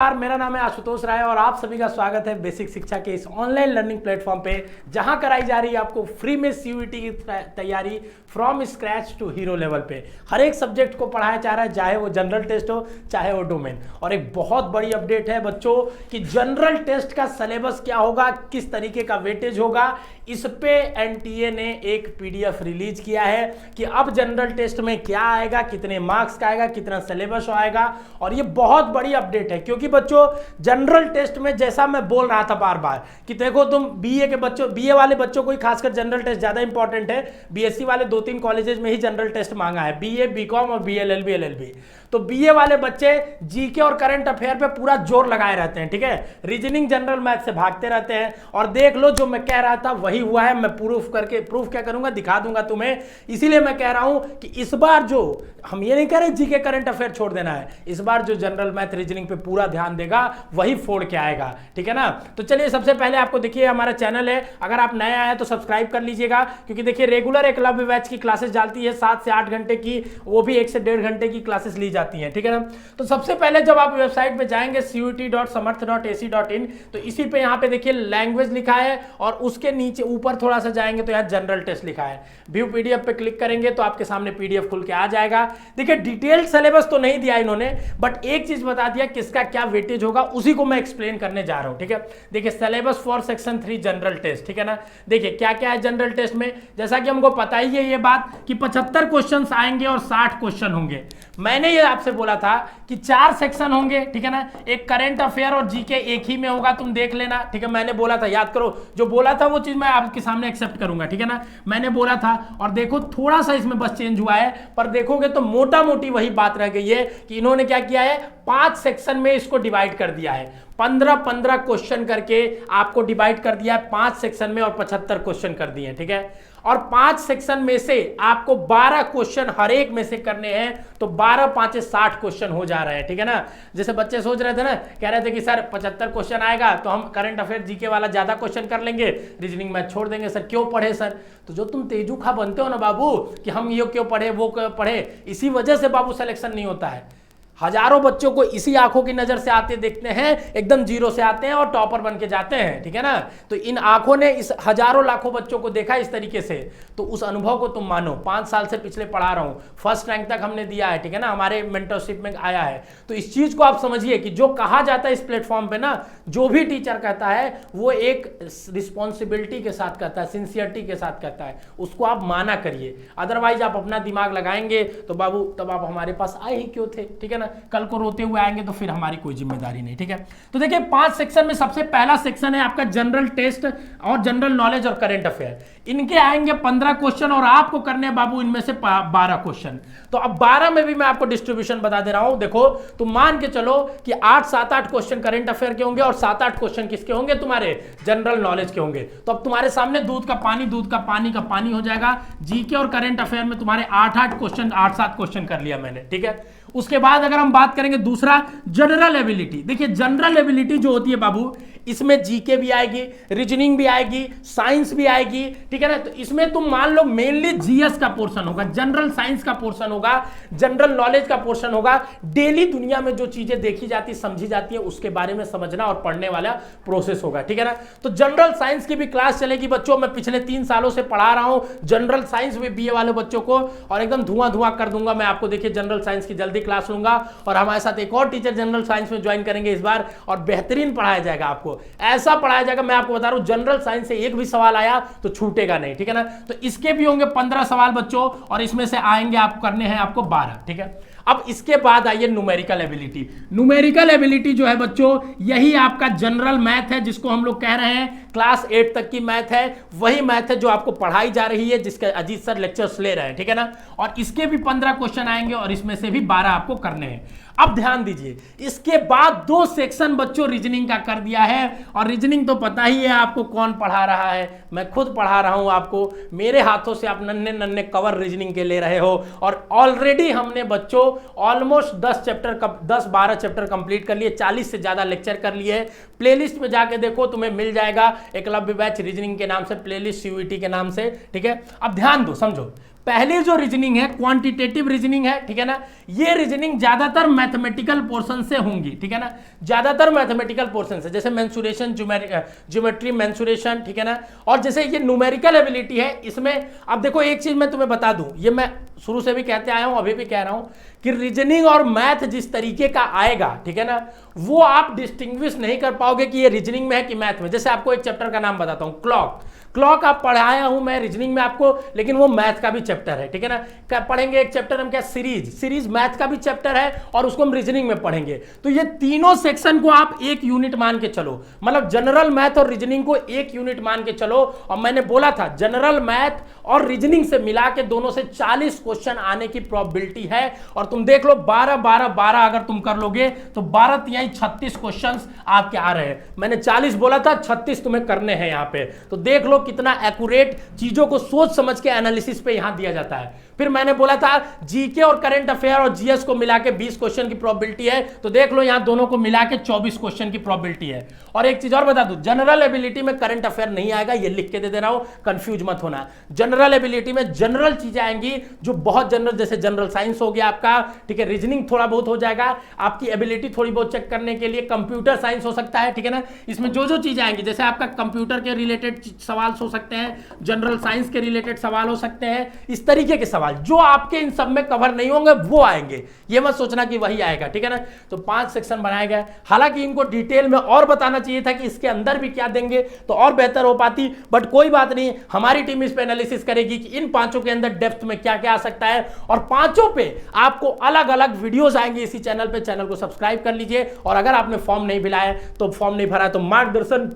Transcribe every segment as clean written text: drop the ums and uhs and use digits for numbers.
मेरा नाम है आशुतोष राय और आप सभी का स्वागत है बेसिक शिक्षा के इस ऑनलाइन लर्निंग प्लेटफॉर्म पे, जहां कराई जा रही है आपको फ्री में सीयूईटी की तैयारी from scratch to hero level पे। हर एक सब्जेक्ट को पढ़ाया जा रहा है, चाहे वो जनरल टेस्ट हो चाहे वो डोमेन। और एक बहुत बड़ी अपडेट है बच्चों कि जनरल टेस्ट का सिलेबस क्या होगा, किस तरीके का वेटेज होगा, इस पे एनटीए ने एक पीडीएफ रिलीज किया है कि अब जनरल टेस्ट में क्या आएगा, कितने मार्क्स का आएगा, कितना सिलेबस आएगा। और ये बहुत बड़ी अपडेट है क्योंकि बच्चों जनरल टेस्ट में जैसा मैं बोल रहा था बार बार कि देखो तुम बीए के बच्चों, बीए वाले बच्चों को ही खासकर जनरल टेस्ट ज्यादा इंपॉर्टेंट है। बीएससी वाले 2-3 कॉलेजेस में ही जनरल टेस्ट मांगा है, बीए, बीकॉम और बीएलएलबी, एलएलबी। तो बीए वाले बच्चे जीके और करंट अफेयर पे पूरा जोर लगाए रहते हैं, ठीक है, रीजनिंग जनरल मैथ से भागते रहते हैं। और देख लो जो मैं कह रहा था वही हुआ है। मैं प्रूफ क्या करूंगा, दिखा दूंगा तुम्हें। इसीलिए मैं कह रहा हूं कि इस बार जो हम ये नहीं कह रहे जीके करंट अफेयर छोड़ देना है, इस बार जो जनरल मैथ रीजनिंग पे पूरा ध्यान देगा वही फोड़ के आएगा, ठीक है ना। तो चलिए सबसे पहले आपको देखिए हमारा चैनल है, अगर आप नए आए तो सब्सक्राइब कर लीजिएगा क्योंकि देखिए रेगुलर एकलव्य बैच की क्लासेस डालती है 7 से 8 घंटे की, वो भी 1 से 1.5 घंटे की क्लासेस ली जाती हैं, ठीक है ना। तो सबसे पहले जब आप वेबसाइट पे जाएंगे CUET.samarth.ac.in तो इसी पे यहाँ पे देखिए लैंग्वेज लिखा है और उसके नीचे ऊपर थोड़ा सा जाएंगे तो यहाँ जनरल टेस्ट लिखा है। व्यू पीडीएफ पे क्लिक करेंगे तो आपके सामने पीडीएफ खुल के आ जाएगा। देखिए डिटेल्ड सिलेबस तो नहीं दिया इन्होंने, बट एक चीज बता दिया किसका क्या वेटेज होगा, उसी को मैं एक्सप्लेन करने जा रहा हूं, ठीक है। देखिए syllabus for section 3 general test, ठीक है ना। देखिए क्या क्या है जनरल टेस्ट में, जैसा कि हमको पता ही है ये बात कि 75 क्वेश्चन आएंगे और 60 क्वेश्चन होंगे। मैंने ये आपसे बोला था कि 4 सेक्शन होंगे, ठीक है ना। एक करंट अफेयर और जीके एक ही में होगा, तुम देख लेना, ठीक है। मैंने बोला था, याद करो, जो बोला था वो चीज मैं आपके सामने एक्सेप्ट करूंगा, ठीक है ना। मैंने बोला था और देखो थोड़ा सा इसमें बस चेंज हुआ है, पर देखोगे तो मोटा मोटी वही बात रह गई है कि इन्होंने क्या किया है, 5 सेक्शन में इसको डिवाइड कर दिया है। 15-15 क्वेश्चन करके आपको डिवाइड कर दिया है 5 सेक्शन में और 75 क्वेश्चन कर दिए, ठीक है। और 5 सेक्शन में से आपको 12 क्वेश्चन हर एक में से करने हैं, तो 12 5 60 क्वेश्चन हो जा रहे हैं, ठीक है ना। जैसे बच्चे सोच रहे थे ना, कह रहे थे कि सर 75 क्वेश्चन आएगा तो हम करंट अफेयर जीके वाला ज्यादा क्वेश्चन कर लेंगे, रीजनिंग मैथ छोड़ देंगे। सर क्यों पढ़े सर? तो जो तुम तेजूखा बनते हो ना बाबू कि हम ये क्यों पढ़े वो क्यों पढ़े, इसी वजह से बाबू सिलेक्शन नहीं होता है। हजारों बच्चों को इसी आंखों की नजर से आते देखते हैं, एकदम जीरो से आते हैं और टॉपर बन के जाते हैं, ठीक है ना। तो इन आंखों ने इस हजारों लाखों बच्चों को देखा इस तरीके से, तो उस अनुभव को तुम मानो। 5 साल से पिछले पढ़ा रहा हूं, फर्स्ट रैंक तक हमने दिया है, ठीक है ना, हमारे मेंटरशिप में आया है। तो इस चीज को आप समझिए कि जो कहा जाता है इस प्लेटफॉर्म पे ना, जो भी टीचर कहता है वो एक रिस्पॉन्सिबिलिटी के साथ कहता है, सिंसियरिटी के साथ कहता है, उसको आप माना करिए। अदरवाइज आप अपना दिमाग लगाएंगे तो बाबू तब आप हमारे पास आए ही क्यों थे, ठीक है ना। कल को रोते हुए आएंगे तो फिर हमारी कोई जिम्मेदारी नहीं, ठीक है। तो देखिए 5 सेक्शन में सबसे पहला सेक्शन है आपका जनरल टेस्ट और जनरल नॉलेज और करंट अफेयर। इनके आएंगे 15 क्वेश्चन और आपको करने हैं बाबू इनमें से 12 क्वेश्चन। तो अब 12 में भी मैं आपको डिस्ट्रीब्यूशन बता दे रहा हूं। देखो तुम मान के चलो कि 8-7-8 क्वेश्चन करंट अफेयर के होंगे और 7-8 क्वेश्चन किसके होंगे, तुम्हारे जनरल नॉलेज के होंगे। तो अब तुम्हारे सामने दूध का पानी हो जाएगा। जीके और करंट अफेयर में तुम्हारे 8-8 क्वेश्चन, 8-7 क्वेश्चन कर लिया मैंने, ठीक है। उसके बाद अगर हम बात करेंगे दूसरा जनरल एबिलिटी, देखिए जनरल एबिलिटी जो होती है बाबू, इसमें जीके भी आएगी, रीजनिंग भी आएगी, साइंस भी आएगी, ठीक है ना। तो इसमें तुम मान लो मेनली जीएस का पोर्शन होगा, जनरल साइंस का पोर्शन होगा, जनरल नॉलेज का पोर्शन होगा। डेली दुनिया में जो चीजें देखी जाती समझी जाती है उसके बारे में समझना और पढ़ने वाला प्रोसेस होगा, ठीक है ना। तो जनरल साइंस की भी क्लास चलेगी बच्चों। मैं पिछले 3 सालों से पढ़ा रहा हूं जनरल साइंस में बीए वाले बच्चों को, और एकदम धुआं कर दूंगा मैं आपको। देखिए जनरल साइंस की जल्दी क्लास लूंगा और हमारे साथ एक और टीचर जनरल साइंस में ज्वाइन करेंगे इस बार, और बेहतरीन पढ़ाया जाएगा आपको। ऐसा पढ़ाया जाएगा, मैं आपको बता रहा हूं जनरल साइंस से एक भी सवाल आया तो छूटेगा नहीं, ठीक है ना। तो इसके भी होंगे 15 सवाल बच्चों और इसमें से आएंगे आप करने हैं आपको 12, ठीक है। अब इसके बाद आइए न्यूमेरिकल एबिलिटी। न्यूमेरिकल एबिलिटी जो है बच्चों, यही आपका जनरल मैथ है, जिसको हम लोग कह रहे हैं क्लास 8 तक की मैथ है। वही मैथ है जो आपको पढ़ाई जा रही है, जिसके अजीत सर लेक्चर्स ले रहे हैं, ठीक है ना। और इसके भी 15 क्वेश्चन आएंगे और इसमें से भी 12 आपको करने हैं। अब ध्यान दीजिए, इसके बाद 2 सेक्शन बच्चों रीजनिंग का कर दिया है। और रीजनिंग तो पता ही है आपको कौन पढ़ा रहा है, मैं खुद पढ़ा रहा हूं आपको। मेरे हाथों से आप नन्हे नन्हे कवर रीजनिंग के ले रहे हो, और ऑलरेडी हमने बच्चों ऑलमोस्ट 10-12 चैप्टर कंप्लीट कर लिए, 40 से ज्यादा लेक्चर कर लिए। प्लेलिस्ट में जाके देखो, तुम्हें मिल जाएगा एकलव्य बैच रीजनिंग के नाम से प्लेलिस्ट, सीयूईटी के नाम से, ठीक है। अब ध्यान दो, समझो। पहले जो रीजनिंग है क्वांटिटेटिव रीजनिंग है, ठीक है ना, ये रीजनिंग ज्यादातर मैथमेटिकल पोर्शन से होंगी, ठीक है ना, ज्यादातर मैथमेटिकल पोर्शन से, जैसे मेंसुरेशन, ज्योमेट्री, मेंसुरेशन, ठीक है ना। और जैसे ये न्यूमेरिकल एबिलिटी है, इसमें अब देखो एक चीज मैं तुम्हें बता दूं, ये मैं शुरू से भी कहते आया हूं, अभी भी कह रहा हूं कि रीजनिंग और मैथ जिस तरीके का आएगा, ठीक है ना, वो आप डिस्टिंग्विश नहीं कर पाओगे कि ये रीजनिंग में है कि मैथ में। जैसे आपको एक चैप्टर का नाम बताता हूं, क्लॉक आप पढ़ाया हूं मैं रीजनिंग में आपको, लेकिन वो मैथ का भी चैप्टर है, ठीक है ना। क्या पढ़ेंगे एक चैप्टर हम, क्या सीरीज मैथ का भी चैप्टर है और उसको हम रीजनिंग में पढ़ेंगे। तो ये तीनों सेक्शन को आप एक यूनिट मान के चलो, मतलब जनरल मैथ और रीजनिंग को एक यूनिट मान के चलो। और मैंने बोला था जनरल मैथ और रीजनिंग से मिला के दोनों से 40 क्वेश्चन आने की प्रोबेबिलिटी है। और तुम देख लो 12 अगर तुम कर लोगे तो 12 तिहाई 36 क्वेश्चन आपके आ रहे हैं। मैंने 40 बोला था, 36 तुम्हें करने हैं यहाँ पे। तो देख लो कितना एक्यूरेट चीजों को सोच समझ के एनालिसिस पे यहां दिया जाता है। फिर मैंने बोला था जीके और करंट अफेयर और जीएस को मिला के 20 क्वेश्चन की प्रोबेबिलिटी है, तो देख लो यहां दोनों को मिला के 24 क्वेश्चन की प्रोबेबिलिटी है। और एक चीज और बता दूं, जनरल एबिलिटी में करंट अफेयर नहीं आएगा, ये लिख के दे रहा हूं, कंफ्यूज मत होना। जनरल एबिलिटी में जनरल चीजें आएंगी जो बहुत जनरल, जैसे जनरल साइंस हो गया आपका, ठीक है, रीजनिंग थोड़ा बहुत हो जाएगा, आपकी एबिलिटी थोड़ी बहुत चेक करने के लिए कंप्यूटर साइंस हो सकता है, ठीक है ना। इसमें जो चीजें आएंगी, जैसे आपका कंप्यूटर के रिलेटेड सवाल हो सकते हैं, जनरल साइंस के रिलेटेड सवाल हो सकते हैं, इस तरीके के सवाल जो आपके इन सब में कवर नहीं होंगे वो आएंगे, ये मत सोचना कि वही आएगा, ठीक है ना। तो 5 सेक्शन बनाए गए, हालांकि इनको डिटेल में और बताना चाहिए था कि इसके अंदर भी क्या देंगे तो और बेहतर हो पाती, बट कोई बात नहीं, हमारी टीम इस पे एनालिसिस करेगी कि इन पांचों के अंदर डेप्थ में क्या क्या आ सकता है। और पांचों पे आपको अलग अलग वीडियोस आएंगे इसी चैनल पे, चैनल को सब्सक्राइब कर लीजिए। और अगर आपने फॉर्म नहीं भरा है तो फॉर्म नहीं भरा है तो मार्गदर्शन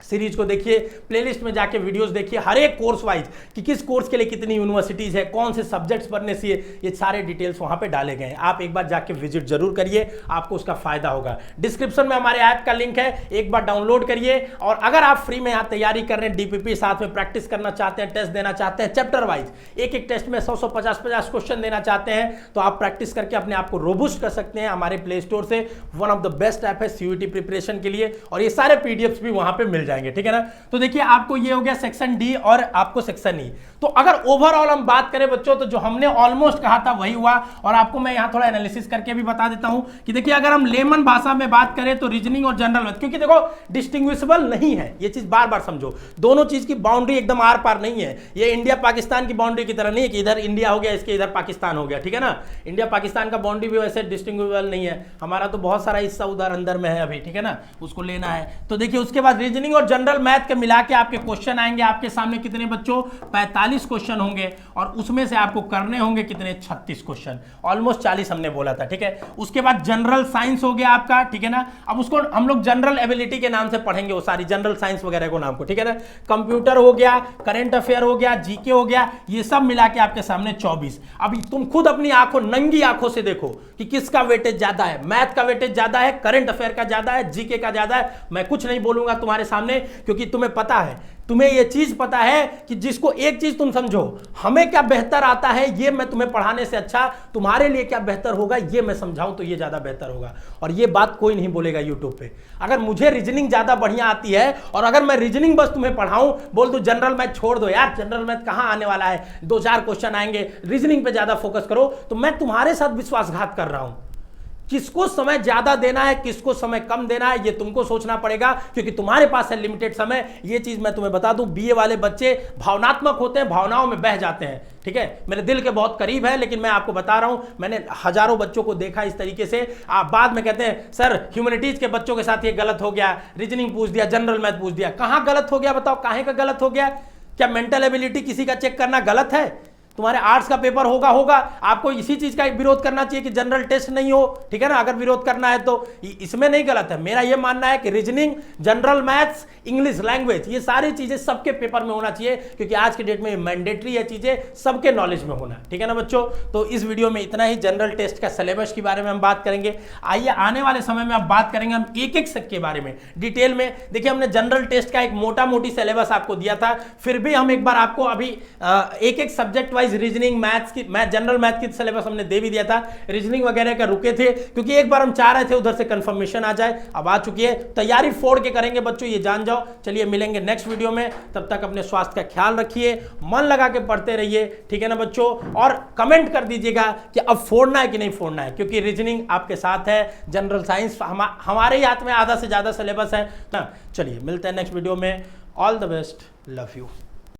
सीरीज को देखिए, प्लेलिस्ट में जाके वीडियोस देखिए, हर एक कोर्स वाइज कि किस कोर्स के लिए कितनी यूनिवर्सिटीज है, कौन से सब्जेक्ट्स पढ़ने से, ये सारे डिटेल्स वहां पे डाले गए हैं। आप एक बार जाके विजिट जरूर करिए, आपको उसका फायदा होगा। डिस्क्रिप्शन में हमारे ऐप का लिंक है, एक बार डाउनलोड करिए। और अगर आप फ्री में यहाँ तैयारी कर रहे हैं, डीपीपी साथ में प्रैक्टिस करना चाहते हैं, टेस्ट देना चाहते हैं चैप्टर वाइज, एक टेस्ट में 100 50 क्वेश्चन देना चाहते हैं, तो आप प्रैक्टिस करके अपने आप को रोबुस्ट कर सकते हैं हमारे प्ले स्टोर से। One of the best app है सीयूईटी प्रिपरेशन के लिए, और ये सारे पीडीएफ्स भी वहां पे मिल जाएंगे, ठीक है ना। तो देखिए आपको ये हो गया सेक्शन डी और आपको सेक्शन ई। तो अगर ओवरऑल हम बात करें बच्चों, तो जो हमने ऑलमोस्ट कहा था वही हुआ। और आपको मैं यहां थोड़ा एनालिसिस करके भी बता देता हूं कि देखिए अगर हम लेमन भाषा में बात करें तो रीजनिंग और जनरल मैथ, क्योंकि देखो डिस्टिंग्विशेबल नहीं है, ये चीज बार बार समझो, दोनों चीज की बाउंड्री एकदम आर पार नहीं है। ये इंडिया पाकिस्तान की बाउंड्री की तरह नहीं है कि इधर इंडिया हो गया इसके इधर पाकिस्तान हो गया, ठीक है ना। इंडिया पाकिस्तान का बाउंड्री भी वैसे डिस्टिंग्विशेबल नहीं है, हमारा तो बहुत सारा हिस्सा उधर अंदर में है अभी, ठीक है ना, उसको लेना है। तो देखिए उसके बाद रीजनिंग और जनरल मैथ के मिला के आपके क्वेश्चन आएंगे आपके सामने, कितने बच्चों, 45 क्वेश्चन होंगे, और उसमें से आपको करने होंगे कितने, 36 क्वेश्चन, ऑलमोस्ट 40 हमने बोला था, ठीक है। उसके बाद जनरल साइंस हो गया आपका, ठीक है ना। अब उसको हम लोग जनरल एबिलिटी के नाम से पढ़ेंगे, वो सारी जनरल साइंस वगैरह को नाम को, ठीक है ना। कंप्यूटर हो गया, करंट अफेयर हो गया, जीके हो गया, ये सब मिला के आपके सामने 24। अब तुम खुद अपनी आंखों, नंगी आंखों से देखो कि किसका वेटेज ज्यादा है। मैथ का वेटेज ज्यादा है, करंट अफेयर का ज्यादा है, जीके का ज्यादा है। मैं कुछ नहीं बोलूंगा तुम्हारे सामने, क्योंकि तुम्हें पता है, तुम्हें यह चीज पता है कि जिसको एक चीज तुम समझो, हमें क्या बेहतर आता है ये मैं तुम्हें पढ़ाने से अच्छा तुम्हारे लिए क्या बेहतर होगा ये मैं समझाऊं तो ये ज्यादा बेहतर होगा। और ये बात कोई नहीं बोलेगा यूट्यूब पे। अगर मुझे रीजनिंग ज्यादा बढ़िया आती है और अगर मैं रीजनिंग बस तुम्हें पढ़ाऊं, बोल दो जनरल मैथ छोड़ दो यार, जनरल मैथ कहां आने वाला है, 2-4 क्वेश्चन आएंगे, रीजनिंग पे ज्यादा फोकस करो, तो मैं तुम्हारे साथ विश्वासघात कर रहा हूं। किसको समय ज्यादा देना है, किसको समय कम देना है, ये तुमको सोचना पड़ेगा, क्योंकि तुम्हारे पास है लिमिटेड समय। ये चीज मैं तुम्हें बता दूं, बीए वाले बच्चे भावनात्मक होते हैं, भावनाओं में बह जाते हैं, ठीक है। मेरे दिल के बहुत करीब है, लेकिन मैं आपको बता रहा हूं, मैंने हजारों बच्चों को देखा इस तरीके से। आप बाद में कहते हैं सर ह्यूमैनिटीज के बच्चों के साथ ये गलत हो गया, रीजनिंग पूछ दिया, जनरल मैथ पूछ दिया। कहां गलत हो गया बताओ, काहे का गलत हो गया? क्या मेंटल एबिलिटी किसी का चेक करना गलत है? तुम्हारे आर्ट्स का पेपर होगा, आपको इसी चीज का विरोध करना चाहिए कि जनरल टेस्ट नहीं हो, ठीक है ना। अगर विरोध करना है तो इसमें नहीं गलत है। मेरा यह मानना है कि reasoning, general maths, English language, ये सारी चीजें सबके पेपर में होना चाहिए, क्योंकि आज के डेट में मैंडेटरी है चीजें सबके नॉलेज में होना, ठीक है ना बच्चों। तो इस वीडियो में इतना ही। जनरल टेस्ट का सिलेबस के बारे में हम बात करेंगे। आइए आने वाले समय में अब बात करेंगे हम एक सेक्शन के बारे में डिटेल में। देखिए हमने जनरल टेस्ट का एक मोटा मोटी सिलेबस आपको दिया था, फिर भी हम एक बार आपको अभी एक subject wise otherwise reasoning maths की जनरल मैथ की सिलेबस हमने दे भी दिया था, रीजनिंग वगैरह का रुके थे क्योंकि एक बार हम चाह रहे थे उधर से कंफर्मेशन आ जाए, अब आ चुकी है। तैयारी फोड़ के करेंगे बच्चों, ये जान जाओ। चलिए मिलेंगे नेक्स्ट वीडियो में, तब तक अपने स्वास्थ्य का ख्याल रखिए, मन लगा के पढ़ते रहिए, ठीक है ना बच्चों। और कमेंट कर दीजिएगा कि अब फोड़ना है कि नहीं फोड़ना है, क्योंकि रीजनिंग आपके साथ है, जनरल साइंस हमारे ही हाथ में आधा से ज्यादा सिलेबस है ना। चलिए मिलते हैं नेक्स्ट वीडियो में, all the best, love you.